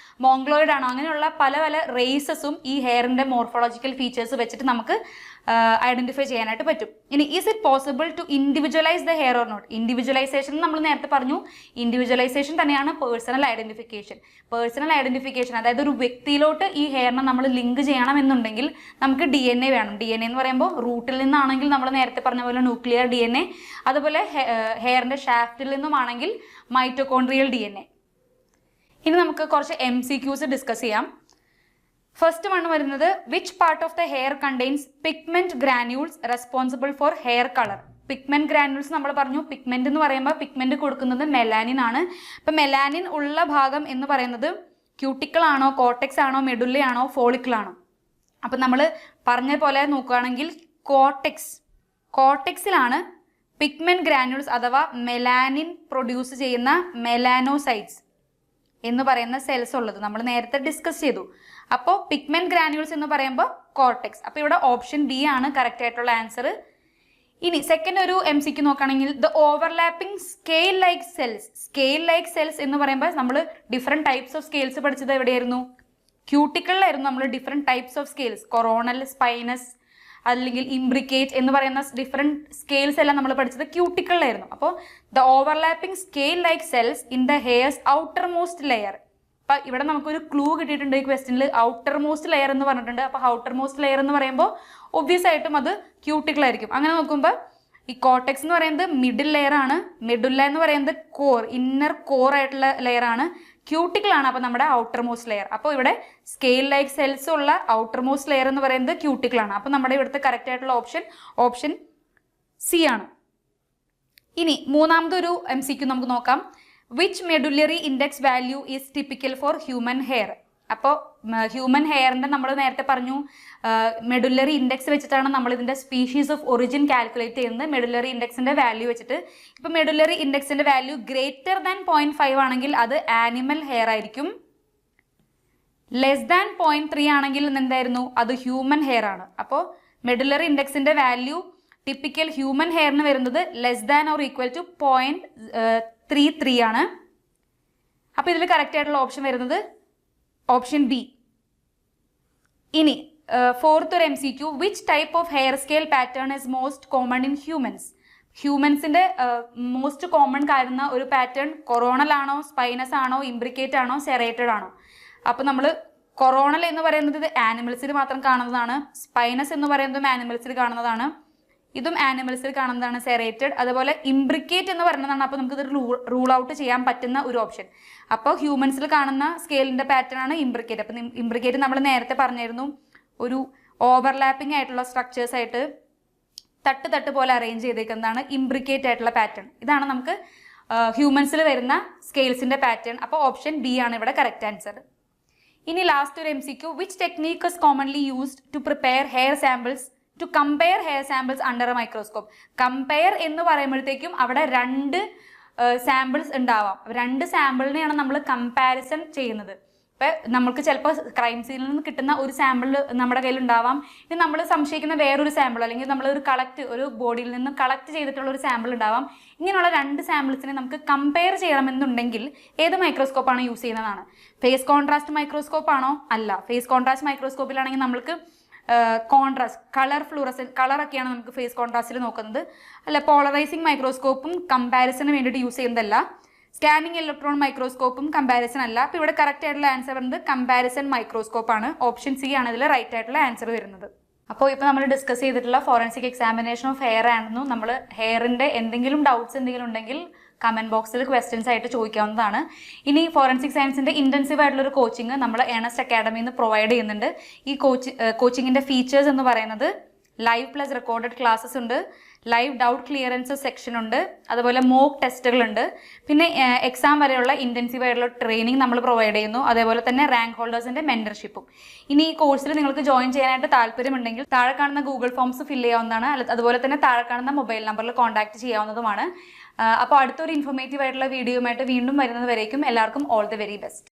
മോംഗ്ലോയിഡ് ആണോ അങ്ങനെയുള്ള പല പല റേസസും ഈ ഹെയറിൻ്റെ മോർഫോളജിക്കൽ ഫീച്ചേഴ്സ് വെച്ചിട്ട് നമുക്ക് ഐഡന്റിഫൈ ചെയ്യാനായിട്ട് പറ്റും. ഇനി is it possible to individualise the hair or not? Individualisation നമ്മൾ നേരത്തെ പറഞ്ഞു, ഇൻഡിവിജ്വലൈസേഷൻ തന്നെയാണ് പേഴ്സണൽ ഐഡന്റിഫിക്കേഷൻ. പേഴ്സണൽ ഐഡന്റിഫിക്കേഷൻ അതായത് ഒരു വ്യക്തിയിലോട്ട് ഈ ഹെയറിനെ നമ്മൾ ലിങ്ക് ചെയ്യണം എന്നുണ്ടെങ്കിൽ നമുക്ക് DNA വേണം. DNA എന്ന് പറയുമ്പോൾ റൂട്ടിൽ നിന്നാണെങ്കിൽ നമ്മൾ നേരത്തെ പറഞ്ഞ പോലെ ന്യൂക്ലിയർ DNA, അതുപോലെ ഹെയറിന്റെ ഷാഫ്റ്റിൽ നിന്നുമാണെങ്കിൽ മൈറ്റോകോൺട്രിയൽ DNA. ഇനി നമുക്ക് കുറച്ച് MCQs ഡിസ്കസ് ചെയ്യാം. ഫസ്റ്റ് വൺ വരുന്നത് which part of the hair contains pigment granules responsible for hair colour? Pigment granules നമ്മൾ പറഞ്ഞു, പിഗ്മെന്റ് എന്ന് പറയുമ്പോൾ പിഗ്മെന്റ് കൊടുക്കുന്നത് മെലാനിൻ ആണ്. അപ്പം മെലാനിൻ ഉള്ള ഭാഗം എന്ന് പറയുന്നത് ക്യൂട്ടിക്കിൾ ആണോ, കോർട്ടെക്സ് ആണോ, മെഡുല്ല ആണോ, ഫോളിക്കിൾ ആണോ? അപ്പം നമ്മൾ പറഞ്ഞ പോലെ നോക്കുകയാണെങ്കിൽ കോർട്ടെക്സിലാണ് പിഗ്മെന്റ് ഗ്രാന്യൂൾസ് അഥവാ മെലാനിൻ പ്രൊഡ്യൂസ് ചെയ്യുന്ന മെലാനോസൈറ്റ്സ് എന്ന് പറയുന്ന സെൽസ് ഉള്ളത് നമ്മൾ നേരത്തെ ഡിസ്കസ് ചെയ്തു. അപ്പോൾ പിഗ്മെന്റ് ഗ്രാന്യൂൾസ് എന്ന് പറയുമ്പോൾ കോർട്ടെക്സ്. അപ്പോൾ ഇവിടെ ഓപ്ഷൻ ഡി ആണ് കറക്റ്റ് ആയിട്ടുള്ള ആൻസർ. ഇനി സെക്കൻഡ് ഒരു MCQ നോക്കുകയാണെങ്കിൽ the overlapping scale like cells എന്ന് പറയുമ്പോൾ നമ്മൾ ഡിഫറെന്റ് ടൈപ്സ് ഓഫ് സ്കെയിൽസ് പഠിച്ചത് എവിടെയായിരുന്നു? ക്യൂട്ടിക്കിളിലായിരുന്നു നമ്മൾ different types of scales, coronal, spinous അല്ലെങ്കിൽ ഇംബ്രിക്കേറ്റ് എന്ന് പറയുന്ന ഡിഫറെന്റ് സ്കെയിൽസ് എല്ലാം നമ്മൾ പഠിച്ചത് ക്യൂട്ടിക്കിളിലായിരുന്നു. അപ്പോൾ the overlapping scale like cells in the hairs outer most layer. അപ്പം ഇവിടെ നമുക്കൊരു ക്ലൂ കിട്ടിയിട്ടുണ്ട് ഈ ക്വസ്റ്റ്യനിൽ, ഔട്ടർ മോസ്റ്റ് ലെയർ എന്ന് പറഞ്ഞിട്ടുണ്ട്. അപ്പോൾ ഔട്ടർ മോസ്റ്റ് ലെയർ എന്ന് പറയുമ്പോൾ ഒബ്വിയസ് ആയിട്ടും അത് ക്യൂട്ടിക്കിളായിരിക്കും. അങ്ങനെ നോക്കുമ്പോൾ ഈ കോർട്ടെക്സ് എന്ന് പറയുന്നത് മിഡിൽ ലെയർ ആണ്, മെഡുല്ല എന്ന് പറയുന്നത് കോർ, ഇന്നർ കോർ ആയിട്ടുള്ള ലെയർ ആണ്, ക്യൂട്ടിക്കിൾ ആണ് അപ്പോൾ നമ്മുടെ ഔട്ടർ മോസ്റ്റ് ലെയർ. അപ്പോൾ ഇവിടെ സ്കെയിൽ ലൈക്ക് സെൽസ് ഉള്ള ഔട്ടർ മോസ്റ്റ് ലെയർ എന്ന് പറയുന്നത് ക്യൂട്ടിക്കിൾ ആണ്. അപ്പോൾ നമ്മുടെ ഇവിടുത്തെ കറക്റ്റ് ആയിട്ടുള്ള ഓപ്ഷൻ സി ആണ്. ഇനി മൂന്നാമതൊരു MCQ നമുക്ക് നോക്കാം. Which medullary index value is typical for human hair? അപ്പോൾ ഹ്യൂമൻ ഹെയറിന്റെ നമ്മൾ നേരത്തെ പറഞ്ഞു മെഡുലറി ഇൻഡെക്സ് വെച്ചിട്ടാണ് നമ്മൾ ഇതിന്റെ സ്പീഷീസ് ഓഫ് ഒറിജിൻ കാൽക്കുലേറ്റ് ചെയ്യുന്നത്, മെഡുലറി ഇൻഡെക്സിന്റെ വാല്യൂ വെച്ചിട്ട്. ഇപ്പൊ മെഡുലറി ഇൻഡെക്സിന്റെ വാല്യൂ ഗ്രേറ്റർ ദാൻ 0.5 ആണെങ്കിൽ അത് ആനിമൽ ഹെയർ ആയിരിക്കും. ലെസ് ദാൻ 0.3 ആണെങ്കിൽ എന്തായിരുന്നു? അത് ഹ്യൂമൻ ഹെയർ ആണ്. അപ്പോൾ മെഡുലറി ഇൻഡെക്സിന്റെ വാല്യൂ ടിപ്പിക്കൽ ഹ്യൂമൻ ഹെയറിന് വരുന്നത് less than or equal to 0.33 ആണ്. അപ്പോൾ ഇതിൽ കറക്റ്റ് ആയിട്ടുള്ള ഓപ്ഷൻ വരുന്നത് ഓപ്ഷൻ ബി. ഇനി ഫോർത്ത് ഒരു MCQ which type of hair scale pattern is most common in ഹ്യൂമൻസിന്റെ മോസ്റ്റ് കോമൺ കാണുന്ന ഒരു പാറ്റേൺ കൊറോണൽ ആണോ, സ്പൈനസ് ആണോ, ഇംബ്രിക്കേറ്റ് ആണോ, സെറേറ്റഡ് ആണോ? അപ്പോൾ നമ്മൾ കൊറോണൽ എന്ന് പറയുന്നത് ആനിമൽസിൽ മാത്രം കാണുന്നതാണ്, സ്പൈനസ് എന്ന് പറയുന്നതും ആനിമൽസിൽ കാണുന്നതാണ്, ഇതും ആനിമൽസിൽ കാണുന്നതാണ് സെറേറ്റഡ്. അതുപോലെ ഇംബ്രിക്കേറ്റ് എന്ന് പറയുന്നതാണ്. അപ്പോൾ നമുക്കിത് റൂൾ ഔട്ട് ചെയ്യാൻ പറ്റുന്ന ഒരു ഓപ്ഷൻ. അപ്പോൾ ഹ്യൂമൻസിൽ കാണുന്ന സ്കെയിലിന്റെ പാറ്റേൺ ആണ് ഇംബ്രിക്കേറ്റ്. അപ്പം ഇംബ്രിക്കേറ്റ് നമ്മൾ നേരത്തെ പറഞ്ഞിരുന്നു, ഒരു ഓവർലാപ്പിംഗ് ആയിട്ടുള്ള സ്ട്രക്ചേഴ്സ് ആയിട്ട് തട്ട് പോലെ അറേഞ്ച് ചെയ്തേക്കുന്നതാണ് ഇംബ്രിക്കേറ്റ് ആയിട്ടുള്ള പാറ്റേൺ. ഇതാണ് നമുക്ക് ഹ്യൂമൻസിൽ വരുന്ന സ്കെയിൽസിന്റെ പാറ്റേൺ. അപ്പോൾ ഓപ്ഷൻ ബി ആണ് ഇവിടെ കറക്റ്റ് ആൻസർ. ഇനി ലാസ്റ്റ് ഒരു MCQ which technique is commonly used to prepare hair samples to compare hair samples under a microscope? Compare എന്ന് പറയുമ്പോഴത്തേക്കും അവിടെ രണ്ട് സാമ്പിൾസ് ഉണ്ടാവാം, രണ്ട് സാമ്പിളിനെയാണ് നമ്മൾ കമ്പാരിസൺ ചെയ്യുന്നത്. ഇപ്പം നമുക്ക് ചിലപ്പോൾ ക്രൈം സീനിൽ നിന്ന് കിട്ടുന്ന ഒരു സാമ്പിൾ നമ്മുടെ കയ്യിൽ ഉണ്ടാവാം, ഇനി നമ്മൾ സംശയിക്കുന്ന വേറൊരു സാമ്പിൾ, അല്ലെങ്കിൽ നമ്മൾ ഒരു ബോഡിയിൽ നിന്ന് കളക്ട് ചെയ്തിട്ടുള്ള ഒരു സാമ്പിൾ ഉണ്ടാവാം. ഇങ്ങനെയുള്ള രണ്ട് സാമ്പിൾസിനെ നമുക്ക് കമ്പയർ ചെയ്യണമെന്നുണ്ടെങ്കിൽ ഏത് മൈക്രോസ്കോപ്പാണ് യൂസ് ചെയ്യുന്നതാണ്? ഫേസ് കോൺട്രാസ്റ്റ് മൈക്രോസ്കോപ്പ് ആണോ? അല്ല. ഫേസ് കോൺട്രാസ്റ്റ് മൈക്രോസ്കോപ്പിലാണെങ്കിൽ നമ്മൾക്ക് കോൺട്രാസ്റ്റ് കളറൊക്കെയാണ് നമുക്ക് ഫേസ് കോൺട്രാസ്റ്റിൽ നോക്കുന്നത്. അല്ല, പോളറൈസിങ് മൈക്രോസ്കോപ്പും കമ്പാരിസണിന് വേണ്ടിയിട്ട് യൂസ് ചെയ്യുന്നതല്ല. സ്കാനിങ് ഇലക്ട്രോൺ മൈക്രോസ്കോപ്പും കമ്പാരിസൺ അല്ല. അപ്പോൾ ഇവിടെ കറക്റ്റ് ആയിട്ടുള്ള ആൻസർ വരുന്നത് കമ്പാരിസൺ മൈക്രോസ്കോപ്പ് ആണ്. ഓപ്ഷൻ സി ആണ് ഇതിൽ റൈറ്റ് ആയിട്ടുള്ള ആൻസർ വരുന്നത്. അപ്പോൾ ഇപ്പോൾ നമ്മൾ ഡിസ്കസ് ചെയ്തിട്ടുള്ള ഫോറൻസിക് എക്സാമിനേഷൻ ഓഫ് ഹെയർ ആയിരുന്നു. നമ്മൾ ഹെയറിന്റെ എന്തെങ്കിലും ഡൗട്ട്സ് എന്തെങ്കിലും ഉണ്ടെങ്കിൽ കമന്റ് ബോക്സിൽ ക്വസ്റ്റ്യൻസ് ആയിട്ട് ചോദിക്കാവുന്നതാണ്. ഇനി ഫോറൻസിക് സയൻസിന്റെ ഇന്റൻസീവ് ആയിട്ടുള്ള ഒരു കോച്ചിങ് നമ്മൾ ഏണസ്റ്റ് അക്കാഡമിയിൽ നിന്ന് പ്രൊവൈഡ് ചെയ്യുന്നുണ്ട്. ഈ കോച്ചിങ്ങിന്റെ ഫീച്ചേഴ്സ് എന്ന് പറയുന്നത് ലൈവ് പ്ലസ് റെക്കോർഡഡ് ക്ലാസ്സസ് ഉണ്ട്, ലൈവ് ഡൗട്ട് ക്ലിയറൻസ് സെക്ഷൻ ഉണ്ട്, അതുപോലെ മോക്ക് ടെസ്റ്റുകളുണ്ട്, പിന്നെ എക്സാം വരെയുള്ള ഇന്റൻസീവ് ആയിട്ടുള്ള ട്രെയിനിങ് നമ്മൾ പ്രൊവൈഡ് ചെയ്യുന്നു, അതേപോലെ തന്നെ റാങ്ക് ഹോൾഡേഴ്സിന്റെ മെന്റർഷിപ്പും. ഇനി ഈ കോഴ്സിൽ നിങ്ങൾക്ക് ജോയിൻ ചെയ്യാനായിട്ട് താല്പര്യമുണ്ടെങ്കിൽ താഴെ കാണുന്ന ഗൂഗിൾ ഫോംസ് ഫില്ല് ചെയ്യാവുന്നതാണ്. അതുപോലെ തന്നെ താഴെ കാണുന്ന മൊബൈൽ നമ്പറിൽ കോൺടാക്ട് ചെയ്യാവുന്നതുമാണ്. അപ്പോൾ അടുത്തൊരു ഇൻഫോർമേറ്റീവ് ആയിട്ടുള്ള വീഡിയോയുമായിട്ട് വീണ്ടും വരുന്നത് വരേക്കും എല്ലാവർക്കും ഓൾ ദി വെരി ബെസ്റ്റ്.